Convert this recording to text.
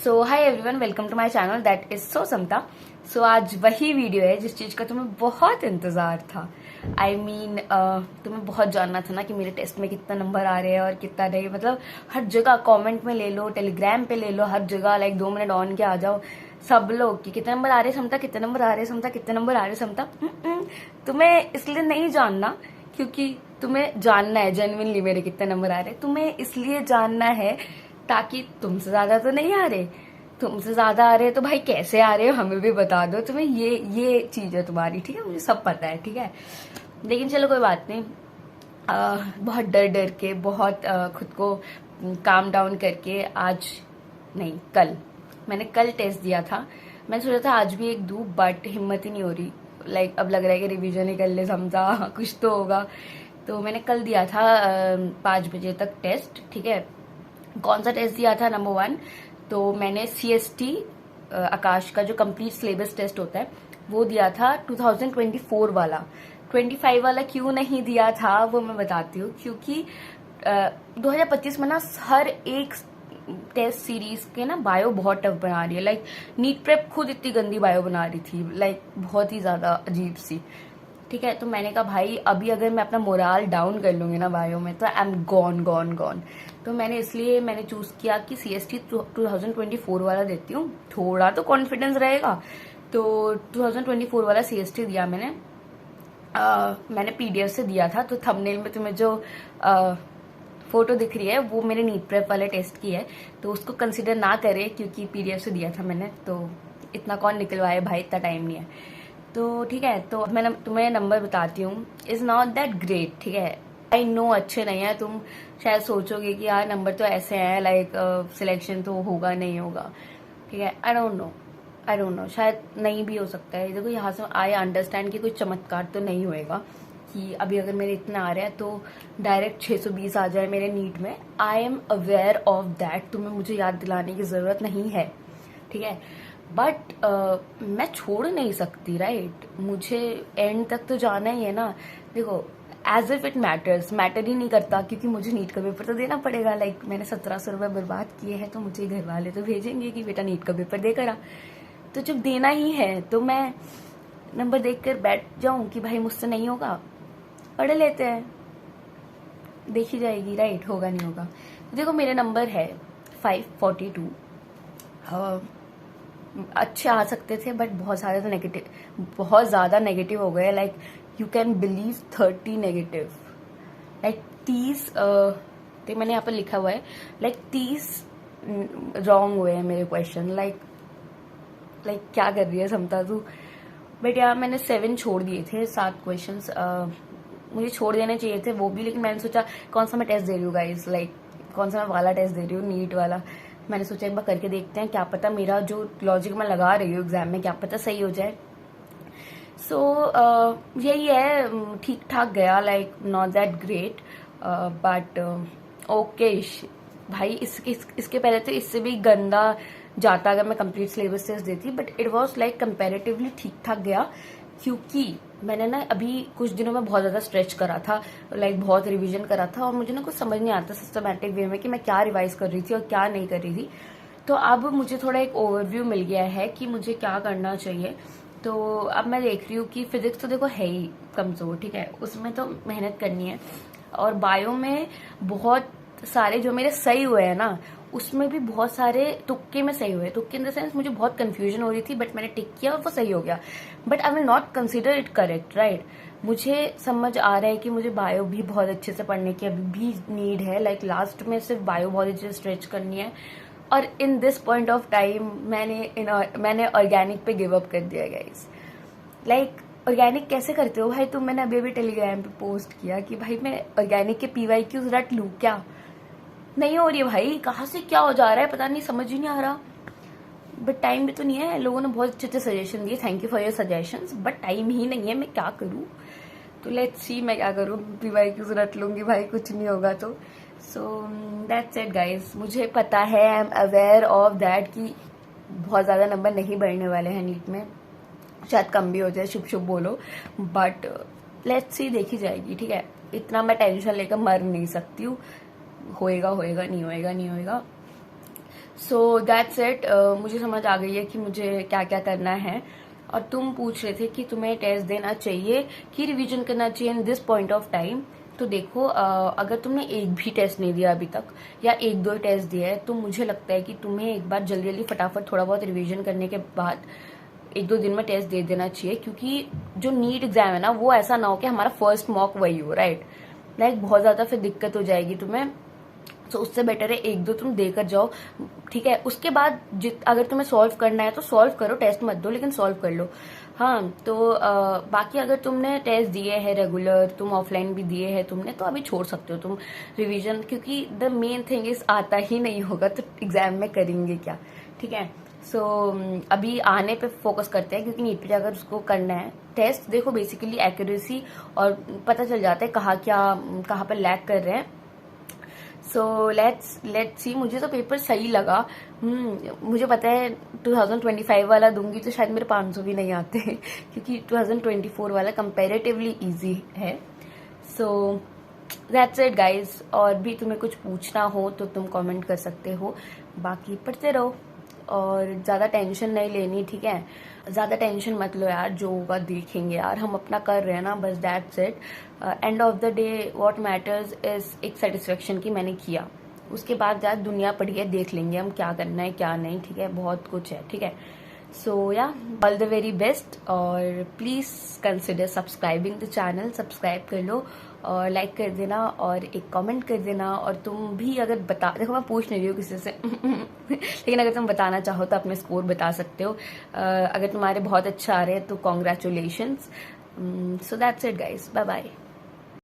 So hi everyone, welcome to my channel that is so Samta. So आज वही video है जिस चीज का तुम्हें बहुत इंतजार था। तुम्हें बहुत जानना था ना कि मेरे टेस्ट में कितना नंबर आ रहे हैं और कितना नहीं। मतलब हर जगह कमेंट में ले लो, टेलीग्राम पे ले लो, हर जगह लाइक 2 मिनट ऑन के आ जाओ सब लोग कि कितने नंबर आ रहे समता, कितने नंबर आ रहे समता, कितने नंबर आ रहे समता। तुम्हें इसलिए नहीं जानना क्योंकि तुम्हें जानना है जेन्युइनली मेरे कितने नंबर आ रहे। तुम्हें इसलिए जानना है ताकि तुमसे ज्यादा तो नहीं आ रहे, तुमसे ज्यादा आ रहे तो भाई कैसे आ रहे हो हमें भी बता दो। तुम्हें ये चीज है तुम्हारी, ठीक है, मुझे सब पता है, ठीक है। लेकिन चलो कोई बात नहीं। बहुत डर डर के, बहुत खुद को काम डाउन करके आज नहीं कल, मैंने कल टेस्ट दिया था। मैंने सोचा था आज भी एक दूं बट हिम्मत ही नहीं हो रही। लाइक अब लग रहा है कि रिवीजन ही कर ले समझा कुछ तो होगा। तो मैंने कल दिया था 5 बजे तक टेस्ट, ठीक है। कौन सा टेस्ट दिया था? नंबर 1 तो मैंने CST आकाश का जो कंप्लीट सिलेबस टेस्ट होता है वो दिया था 2024 वाला। 25 वाला क्यों नहीं दिया था वो मैं बताती हूँ। क्योंकि 2025 में ना हर एक टेस्ट सीरीज के ना बायो बहुत टफ बना रही है। लाइक नीट प्रेप खुद इतनी गंदी बायो बना रही थी, लाइक बहुत ही ज्यादा अजीब सी, ठीक है। तो मैंने कहा भाई अभी अगर मैं अपना मोराल डाउन कर लूंगी ना बायो में तो I am gone gone gone. तो इसलिए मैंने चूज किया कि CST 2024 वाला देती हूँ, थोड़ा तो कॉन्फिडेंस रहेगा। तो 2024 वाला CST दिया मैंने। मैंने PDF से दिया था। तो थंबनेल में तुम्हें जो फोटो दिख रही है वो मेरे नीट प्रेप वाले टेस्ट की है, तो उसको कंसिडर ना करे क्योंकि PDF से दिया था मैंने। तो इतना कौन निकलवाए भाई, इतना टाइम नहीं है। तो ठीक है, तो मैं तुम्हें नंबर बताती हूँ। इज नॉट दैट ग्रेट, ठीक है। आई नो अच्छे नहीं है। तुम शायद सोचोगे कि यार नंबर तो ऐसे हैं, लाइक सिलेक्शन तो होगा नहीं होगा, ठीक है। आई डोंट नो, शायद नहीं भी हो सकता है। देखो यहाँ से आई अंडरस्टैंड कि कोई चमत्कार तो नहीं होएगा कि अभी अगर मेरे इतना आ रहा है तो डायरेक्ट 620 आ जाए मेरे नीट में। I am aware of that, तुम्हें मुझे याद दिलाने की जरूरत नहीं है, ठीक है। बट मैं छोड़ नहीं सकती, राइट। मुझे एंड तक तो जाना ही है ना। देखो एज इफ इट मैटर ही नहीं करता क्योंकि मुझे नीट का पेपर तो देना पड़ेगा। लाइक मैंने 1700 रुपये बर्बाद किए हैं तो मुझे घर वाले तो भेजेंगे कि बेटा नीट का पेपर देकर आ। तो जब देना ही है तो मैं नंबर देख कर बैठ जाऊं कि भाई मुझसे नहीं होगा, पढ़ लेते हैं, देखी जाएगी, राइट। होगा नहीं होगा। तो देखो मेरे नंबर है 542। अच्छे आ सकते थे बट बहुत ज्यादा नेगेटिव हो गए। Like you can believe 30 negative, like 30 तो मैंने यहाँ पर लिखा हुआ है लाइक 30 रॉन्ग हुए हैं मेरे क्वेश्चन। लाइक क्या कर रही है समता तू। बट यार मैंने 7 छोड़ दिए थे, 7 क्वेश्चन मुझे छोड़ देने चाहिए थे वो भी। लेकिन मैंने सोचा कौन सा मैं टेस्ट दे रही हूँ गाइस, लाइक कौन सा मैं वाला टेस्ट दे रही हूँ, नीट वाला। मैंने सोचा एक बार करके देखते हैं, क्या पता मेरा जो लॉजिक मैं लगा रही हूँ एग्जाम में क्या पता सही हो जाए। सो यही है, ठीक ठाक गया, like not that great but okay भाई। इसके पहले तो इससे भी गंदा जाता अगर मैं कंप्लीट सिलेबस टेस्ट देती, but it was like comparatively ठीक ठाक गया। क्योंकि मैंने ना अभी कुछ दिनों में बहुत ज्यादा स्ट्रेच करा था, लाइक बहुत रिवीजन करा था और मुझे ना कुछ समझ नहीं आता सिस्टमैटिक वे में कि मैं क्या रिवाइज कर रही थी और क्या नहीं कर रही थी। तो अब मुझे थोड़ा एक ओवरव्यू मिल गया है कि मुझे क्या करना चाहिए। तो अब मैं देख रही हूँ कि फिजिक्स तो देखो है ही कमजोर, ठीक है, उसमें तो मेहनत करनी है। और बायो में बहुत सारे जो मेरे सही हुए हैं ना उसमें भी बहुत सारे तुक्के में सही हुए। तुक्के इन द सेंस मुझे बहुत कंफ्यूजन हो रही थी बट मैंने टिक किया और वो सही हो गया। But I will not consider it correct, right. मुझे समझ आ रहा है कि मुझे बायो भी बहुत अच्छे से पढ़ने की अभी भी नीड है। लाइक लास्ट में सिर्फ बायो बहुत अच्छे से स्ट्रेच करनी है। और in this point of time मैंने ऑर्गेनिक पे गिव अप कर दिया गाइस। लाइक ऑर्गेनिक कैसे करते हो भाई तुम? मैंने अभी टेलीग्राम पे पोस्ट किया कि भाई मैं ऑर्गेनिक के PYQs रट लूं क्या? नहीं हो रही है भाई, कहाँ से क्या हो जा रहा है पता नहीं, समझ ही नहीं आ रहा। बट टाइम भी तो नहीं है। लोगों ने बहुत अच्छे अच्छे सजेशन दिए, thank you for your suggestions, but time ही नहीं है। मैं क्या करूं? तो लेट्स सी मैं क्या करूं। PYQs रट लूंगी भाई, कुछ नहीं होगा तो। सो दैट्स इट गाइस। मुझे पता है, I am aware of that कि बहुत ज्यादा नंबर नहीं बढ़ने वाले हैं नीट में, शायद कम भी हो जाए, शुभ शुभ बोलो। बट लेट्स सी, देखी जाएगी, ठीक है। इतना मैं टेंशन लेकर मर नहीं सकती हूँ। होएगा होएगा, नहीं होएगा नहीं होएगा। सो दैट्स इट। मुझे समझ आ गई है कि मुझे क्या क्या करना है। और तुम पूछ रहे थे कि तुम्हें टेस्ट देना चाहिए कि रिवीजन करना चाहिए in this point of time. तो देखो, अगर तुमने एक भी टेस्ट नहीं दिया अभी तक या एक दो टेस्ट दिया है, तो मुझे लगता है कि तुम्हें एक बार जल्दी जल्दी फटाफट थोड़ा बहुत रिवीजन करने के बाद एक दो दिन में टेस्ट दे देना चाहिए। क्योंकि जो नीट एग्जाम है ना, वो ऐसा ना हो कि हमारा फर्स्ट मॉक वही हो, राइट। लाइक बहुत ज्यादा फिर दिक्कत हो जाएगी तुम्हें। तो उससे बेटर है एक दो तुम देकर जाओ, ठीक है। उसके बाद अगर तुम्हें सॉल्व करना है तो सॉल्व करो, टेस्ट मत दो, लेकिन सॉल्व कर लो। हाँ, तो बाकी अगर तुमने टेस्ट दिए हैं रेगुलर, तुम ऑफलाइन भी दिए हैं तुमने, तो अभी छोड़ सकते हो तुम रिवीजन। क्योंकि द मेन थिंग इज आता ही नहीं होगा तो एग्जाम में करेंगे क्या, ठीक है। सो अभी आने पे फोकस करते हैं, क्योंकि नीट पे अगर उसको करना है टेस्ट, देखो बेसिकली एक्यूरेसी और पता चल जाता है कहाँ पर लैग कर रहे हैं। So let's see. मुझे तो पेपर सही लगा। मुझे पता है 2025 वाला दूंगी तो शायद मेरे 500 भी नहीं आते क्योंकि 2024 वाला कंपैरेटिवली इजी है। सो दैट्स इट गाइज। और भी तुम्हें कुछ पूछना हो तो तुम कमेंट कर सकते हो। बाकी पढ़ते रहो और ज्यादा टेंशन नहीं लेनी, ठीक है। ज्यादा टेंशन मत लो यार, जो होगा देखेंगे यार, हम अपना कर रहे हैं ना, बस that's it. End of the day what matters is एक सेटिस्फेक्शन की मैंने किया। उसके बाद यार दुनिया पड़ी है, देख लेंगे हम क्या करना है क्या नहीं, ठीक है। बहुत कुछ है, ठीक है। सो या ऑल द वेरी बेस्ट। और please consider subscribing the channel. Subscribe कर लो और लाइक कर देना और एक कमेंट कर देना। और तुम भी अगर देखो मैं पूछ नहीं रही हूँ किसी से लेकिन अगर तुम बताना चाहो तो अपने स्कोर बता सकते हो। अगर तुम्हारे बहुत अच्छा आ रहे हैं तो congratulations. So that's it guys, bye bye.